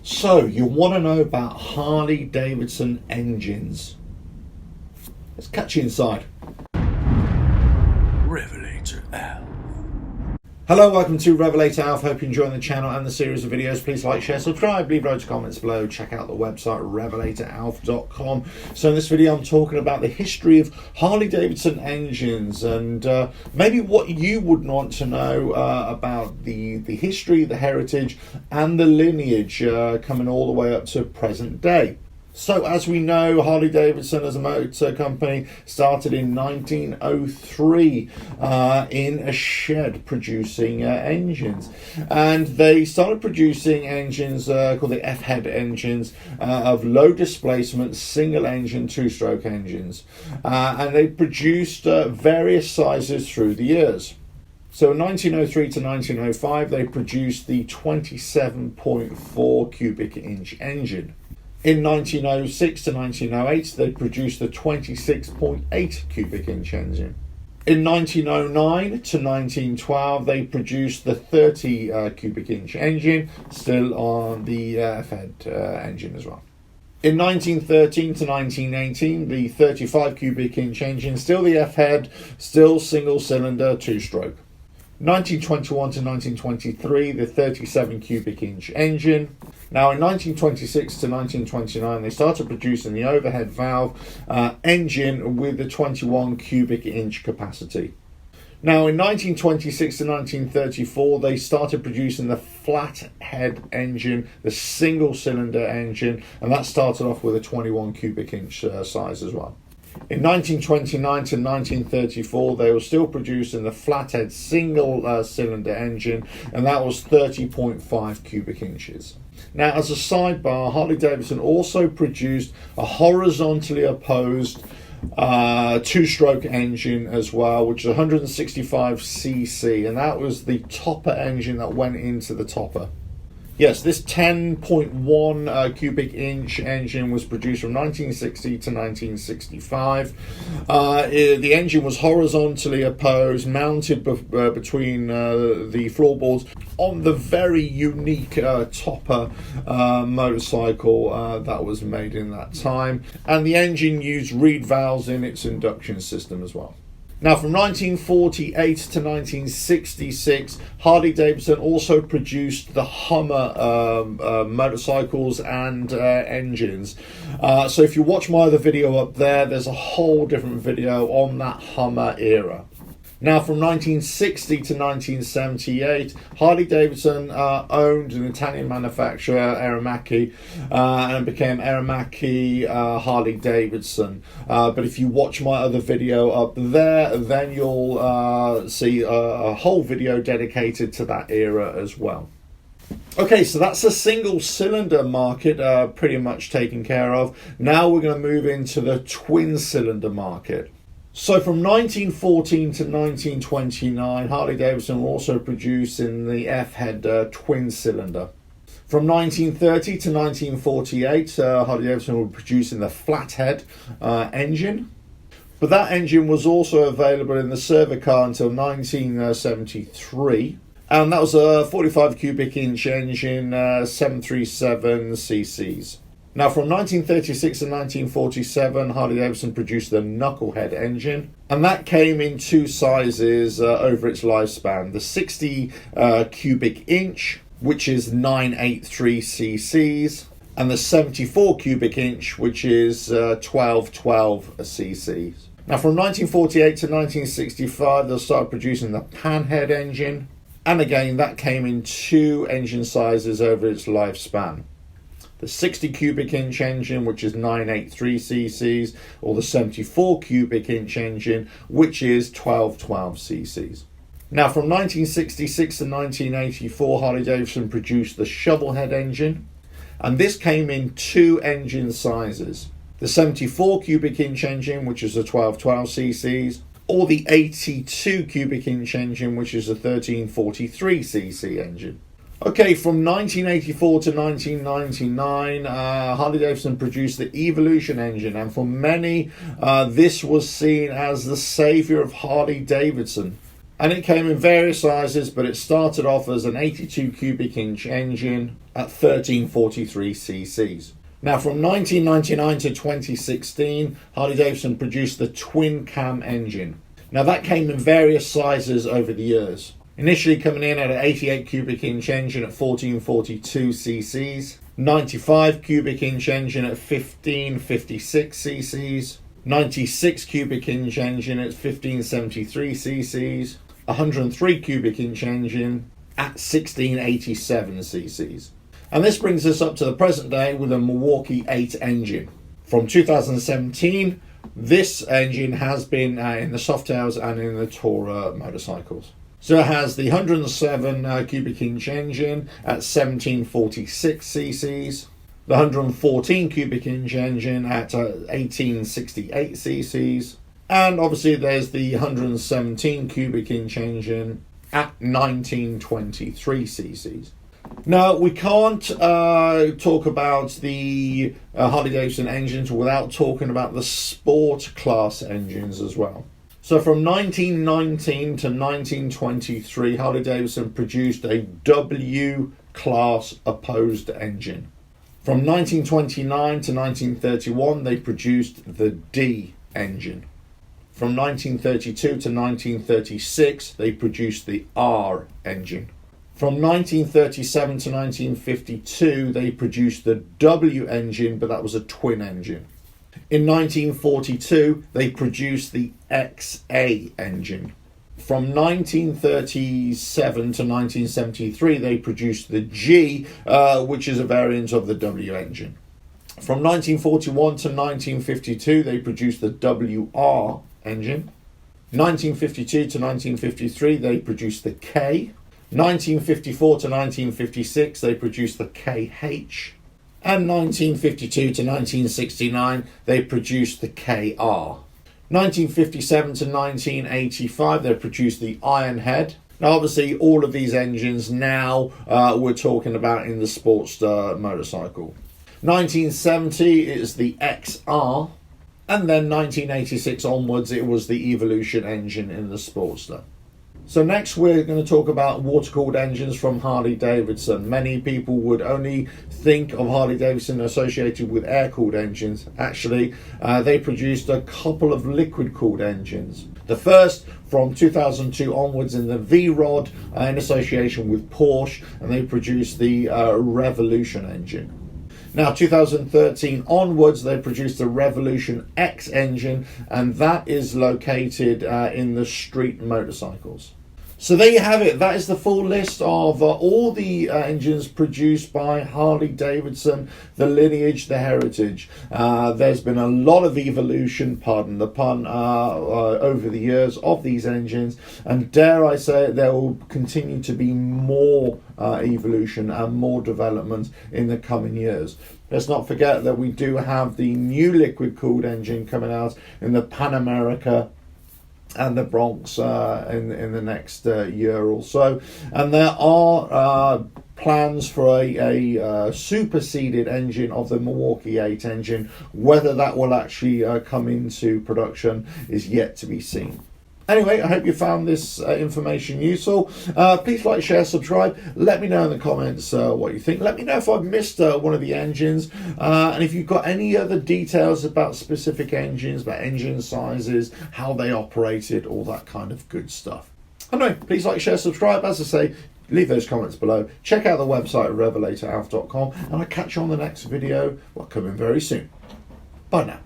So, you want to know about Harley Davidson engines? Let's catch you inside. RevelatorAlf. Hello, welcome to RevelatorAlf. Hope you're enjoying the channel and the series of videos. Please like, share, subscribe, leave loads of comments below. Check out the website RevelatorAlf.com. So in this video I'm talking about the history of Harley Davidson engines and maybe what you would want to know about the history, the heritage and the lineage coming all the way up to present day. So, as we know, Harley Davidson as a motor company started in 1903 in a shed producing engines. And they started producing engines called the F-head engines of low displacement, single engine, two-stroke engines. And they produced various sizes through the years. So in 1903 to 1905, they produced the 27.4 cubic inch engine. In 1906 to 1908, they produced the 26.8 cubic inch engine. In 1909 to 1912, they produced the 30 cubic inch engine, still on the F-head engine as well. In 1913 to 1918, the 35 cubic inch engine, still the F-head, still single cylinder, two-stroke. 1921 to 1923, the 37 cubic inch engine. Now in 1926 to 1929, they started producing the overhead valve engine with the 21 cubic inch capacity. Now in 1926 to 1934, they started producing the flat head engine, the single cylinder engine, and that started off with a 21 cubic inch size as well. In 1929 to 1934, they were still producing the flathead single cylinder engine, and that was 30.5 cubic inches. Now, as a sidebar, Harley Davidson also produced a horizontally opposed two-stroke engine as well, which is 165cc, and that was the topper engine that went into the topper. Yes, this 10.1 cubic inch engine was produced from 1960 to 1965. The engine was horizontally opposed, mounted between the floorboards on the very unique topper motorcycle that was made in that time. And the engine used reed valves in its induction system as well. Now, from 1948 to 1966, Harley Davidson also produced the Hummer motorcycles and engines. So if you watch my other video up there, there's a whole different video on that Hummer era. Now, from 1960 to 1978, Harley Davidson owned an Italian manufacturer, Aramaki, and became Aramaki Harley Davidson. But if you watch my other video up there, then you'll see a whole video dedicated to that era as well. Okay, so that's the single cylinder market pretty much taken care of. Now we're going to move into the twin cylinder market. So from 1914 to 1929, Harley Davidson were also producing the F-head twin cylinder. From 1930 to 1948, Harley Davidson were producing the flathead engine. But that engine was also available in the Server car until 1973. And that was a 45 cubic inch engine, 737 cc's. Now, from 1936 to 1947, Harley Davidson produced the knucklehead engine, and that came in two sizes over its lifespan. The 60 cubic inch, which is 983 cc's, and the 74 cubic inch, which is 1212 cc's. Now, from 1948 to 1965, they started producing the panhead engine, and again, that came in two engine sizes over its lifespan. The 60 cubic inch engine, which is 983 cc's, or the 74 cubic inch engine, which is 1212 cc's. Now, from 1966 to 1984, Harley Davidson produced the shovelhead engine, and this came in two engine sizes. The 74 cubic inch engine, which is the 1212 cc's, or the 82 cubic inch engine, which is a 1343 cc engine. Okay, from 1984 to 1999, Harley Davidson produced the Evolution engine, and for many, this was seen as the savior of Harley Davidson. And it came in various sizes, but it started off as an 82 cubic inch engine at 1343 cc's. Now, from 1999 to 2016, Harley Davidson produced the twin cam engine. Now, that came in various sizes over the years. Initially coming in at an 88 cubic inch engine at 1442 cc's, 95 cubic inch engine at 1556 cc's, 96 cubic inch engine at 1573 cc's, 103 cubic inch engine at 1687 cc's. And this brings us up to the present day with a Milwaukee 8 engine. From 2017, this engine has been in the Softails and in the Tourer motorcycles. So it has the 107 cubic inch engine at 1746 cc's, the 114 cubic inch engine at 1868 cc's, and obviously there's the 117 cubic inch engine at 1923 cc's. Now, we can't talk about the Harley Davidson engines without talking about the sport class engines as well. So from 1919 to 1923, Harley Davidson produced a W class opposed engine. From 1929 to 1931, they produced the D engine. From 1932 to 1936, they produced the R engine. From 1937 to 1952, they produced the W engine, but that was a twin engine. In 1942, they produced the XA engine. From 1937 to 1973, they produced the G, which is a variant of the W engine. From 1941 to 1952, they produced the WR engine. 1952 to 1953, they produced the K. 1954 to 1956, they produced the KH. And 1952 to 1969, they produced the KR. 1957 to 1985, they produced the Ironhead. Now, obviously, all of these engines now we're talking about in the Sportster motorcycle. 1970 is the XR, and then 1986 onwards, it was the Evolution engine in the Sportster. So next we're going to talk about water-cooled engines from Harley Davidson. Many people would only think of Harley Davidson associated with air-cooled engines. Actually, they produced a couple of liquid-cooled engines. The first from 2002 onwards in the V-Rod in association with Porsche, and they produced the Revolution engine. Now, 2013 onwards, they produced the Revolution X engine, and that is located in the street motorcycles. So there you have it. That is the full list of all the engines produced by Harley Davidson, the lineage, the heritage. There's been a lot of evolution, pardon the pun, over the years of these engines. And dare I say it, there will continue to be more evolution and more development in the coming years. Let's not forget that we do have the new liquid-cooled engine coming out in the Pan America and the Bronx in the next year or so, and there are plans for a superseded engine of the Milwaukee 8 engine. Whether that will actually come into production is yet to be seen. Anyway, I hope you found this information useful. Please like, share, subscribe. Let me know in the comments what you think. Let me know if I've missed one of the engines. And if you've got any other details about specific engines, about engine sizes, how they operated, all that kind of good stuff. Anyway, please like, share, subscribe. As I say, leave those comments below. Check out the website, RevelatorAlf.com. And I'll catch you on the next video, coming very soon. Bye now.